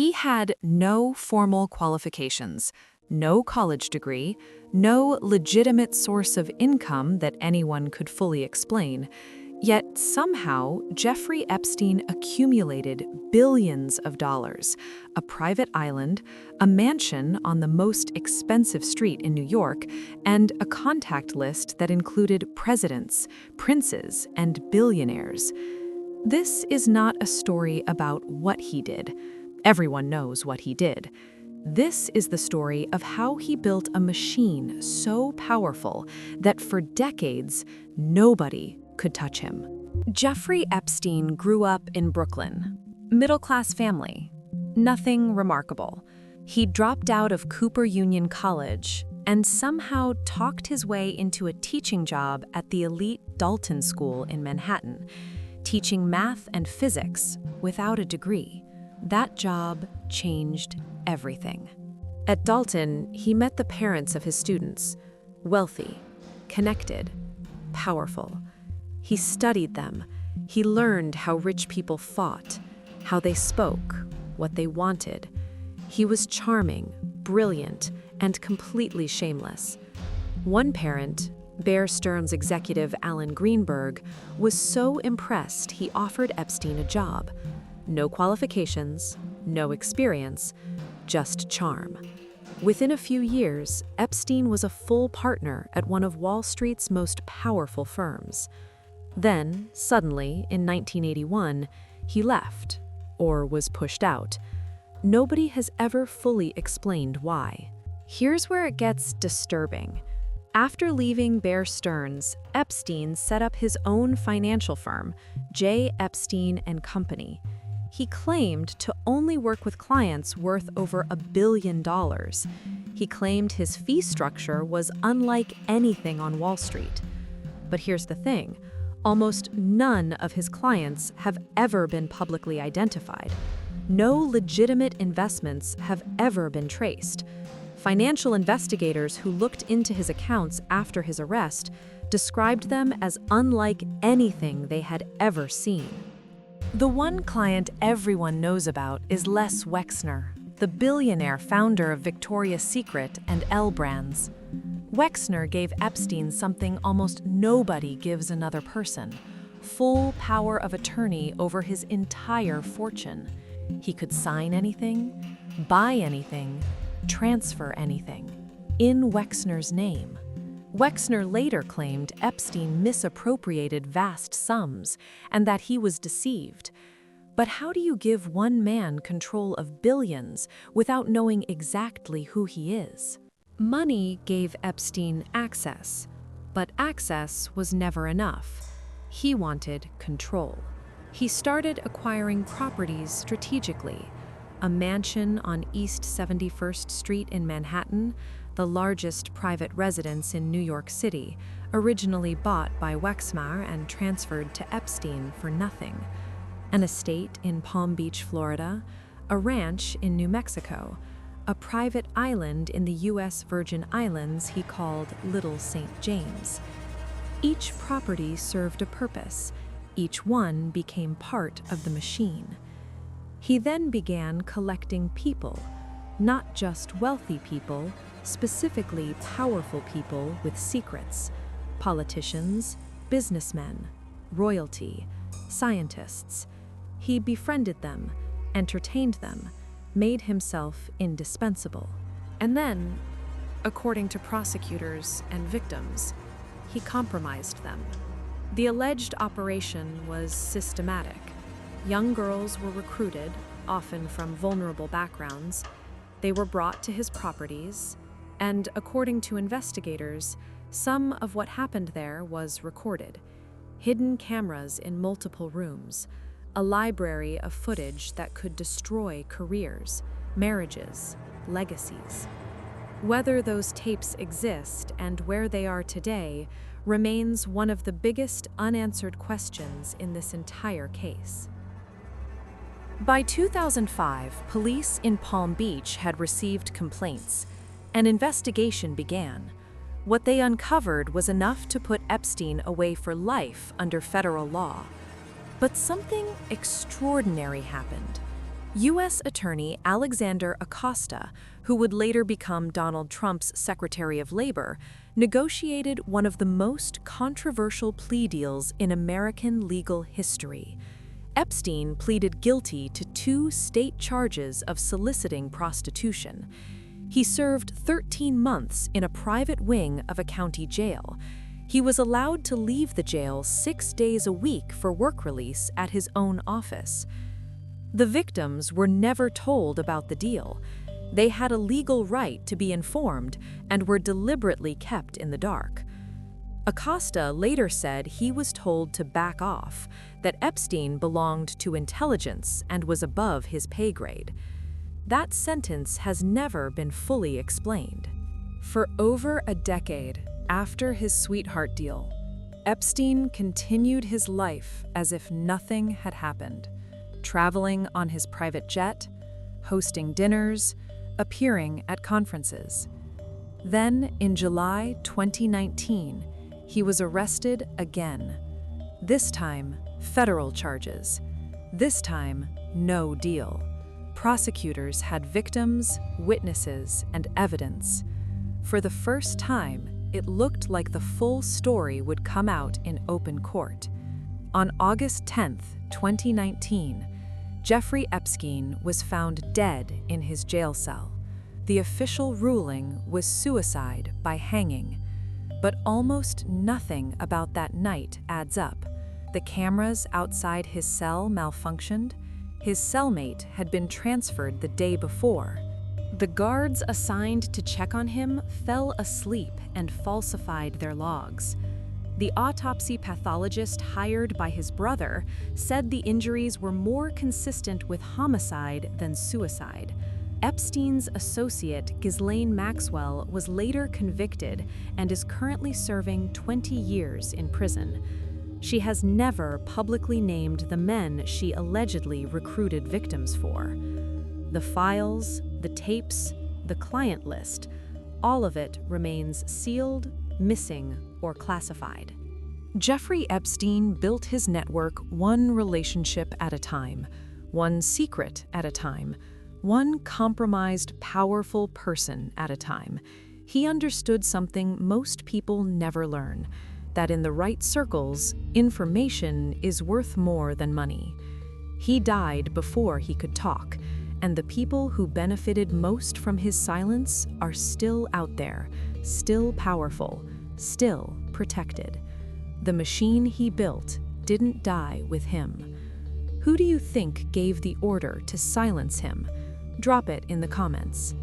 He had no formal qualifications, no college degree, no legitimate source of income that anyone could fully explain. Yet somehow, Jeffrey Epstein accumulated billions of dollars, a private island, a mansion on the most expensive street in New York, and a contact list that included presidents, princes, and billionaires. This is not a story about what he did. Everyone knows what he did. This is the story of how he built a machine so powerful that for decades, nobody could touch him. Jeffrey Epstein grew up in Brooklyn. Middle-class family. Nothing remarkable. He dropped out of Cooper Union College and somehow talked his way into a teaching job at the elite Dalton School in Manhattan, teaching math and physics without a degree. That job changed everything. At Dalton, he met the parents of his students, wealthy, connected, powerful. He studied them. He learned how rich people fought, how they spoke, what they wanted. He was charming, brilliant, and completely shameless. One parent, Bear Stearns executive Alan Greenberg, was so impressed he offered Epstein a job. No qualifications, no experience, just charm. Within a few years, Epstein was a full partner at one of Wall Street's most powerful firms. Then, suddenly, in 1981, he left, or was pushed out. Nobody has ever fully explained why. Here's where it gets disturbing. After leaving Bear Stearns, Epstein set up his own financial firm, J. Epstein & Company. He claimed to only work with clients worth over $1 billion. He claimed his fee structure was unlike anything on Wall Street. But here's the thing. Almost none of his clients have ever been publicly identified. No legitimate investments have ever been traced. Financial investigators who looked into his accounts after his arrest described them as unlike anything they had ever seen. The one client everyone knows about is Les Wexner, the billionaire founder of Victoria's Secret and L Brands. Wexner gave Epstein something almost nobody gives another person: full power of attorney over his entire fortune. He could sign anything, buy anything, transfer anything, in Wexner's name. Wexner later claimed Epstein misappropriated vast sums and that he was deceived. But how do you give one man control of billions without knowing exactly who he is? Money gave Epstein access, but access was never enough. He wanted control. He started acquiring properties strategically. A mansion on East 71st Street in Manhattan, the largest private residence in New York City, originally bought by Wexner and transferred to Epstein for nothing. An estate in Palm Beach, Florida, a ranch in New Mexico, a private island in the U.S. Virgin Islands he called Little St. James. Each property served a purpose. Each one became part of the machine. He then began collecting people, not just wealthy people, specifically powerful people with secrets: politicians, businessmen, royalty, scientists. He befriended them, entertained them, made himself indispensable. And then, according to prosecutors and victims, he compromised them. The alleged operation was systematic. Young girls were recruited, often from vulnerable backgrounds. They were brought to his properties, and according to investigators, some of what happened there was recorded. Hidden cameras in multiple rooms, a library of footage that could destroy careers, marriages, legacies. Whether those tapes exist and where they are today remains one of the biggest unanswered questions in this entire case. By 2005, police in Palm Beach had received complaints. An investigation began. What they uncovered was enough to put Epstein away for life under federal law. But something extraordinary happened. U.S. Attorney Alexander Acosta, who would later become Donald Trump's Secretary of Labor, negotiated one of the most controversial plea deals in American legal history. Epstein pleaded guilty to 2 state charges of soliciting prostitution. He served 13 months in a private wing of a county jail. He was allowed to leave the jail 6 days a week for work release at his own office. The victims were never told about the deal. They had a legal right to be informed and were deliberately kept in the dark. Acosta later said he was told to back off, that Epstein belonged to intelligence and was above his pay grade. That sentence has never been fully explained. For over a decade after his sweetheart deal, Epstein continued his life as if nothing had happened, traveling on his private jet, hosting dinners, appearing at conferences. Then, in July 2019, he was arrested again. This time, federal charges. This time, no deal. Prosecutors had victims, witnesses, and evidence. For the first time, it looked like the full story would come out in open court. On August 10, 2019, Jeffrey Epstein was found dead in his jail cell. The official ruling was suicide by hanging. But almost nothing about that night adds up. The cameras outside his cell malfunctioned. His cellmate had been transferred the day before. The guards assigned to check on him fell asleep and falsified their logs. The autopsy pathologist hired by his brother said the injuries were more consistent with homicide than suicide. Epstein's associate, Ghislaine Maxwell, was later convicted and is currently serving 20 years in prison. She has never publicly named the men she allegedly recruited victims for. The files, the tapes, the client list, all of it remains sealed, missing, or classified. Jeffrey Epstein built his network one relationship at a time, one secret at a time, one compromised, powerful person at a time. He understood something most people never learn, that in the right circles, information is worth more than money. He died before he could talk, and the people who benefited most from his silence are still out there, still powerful, still protected. The machine he built didn't die with him. Who do you think gave the order to silence him? Drop it in the comments.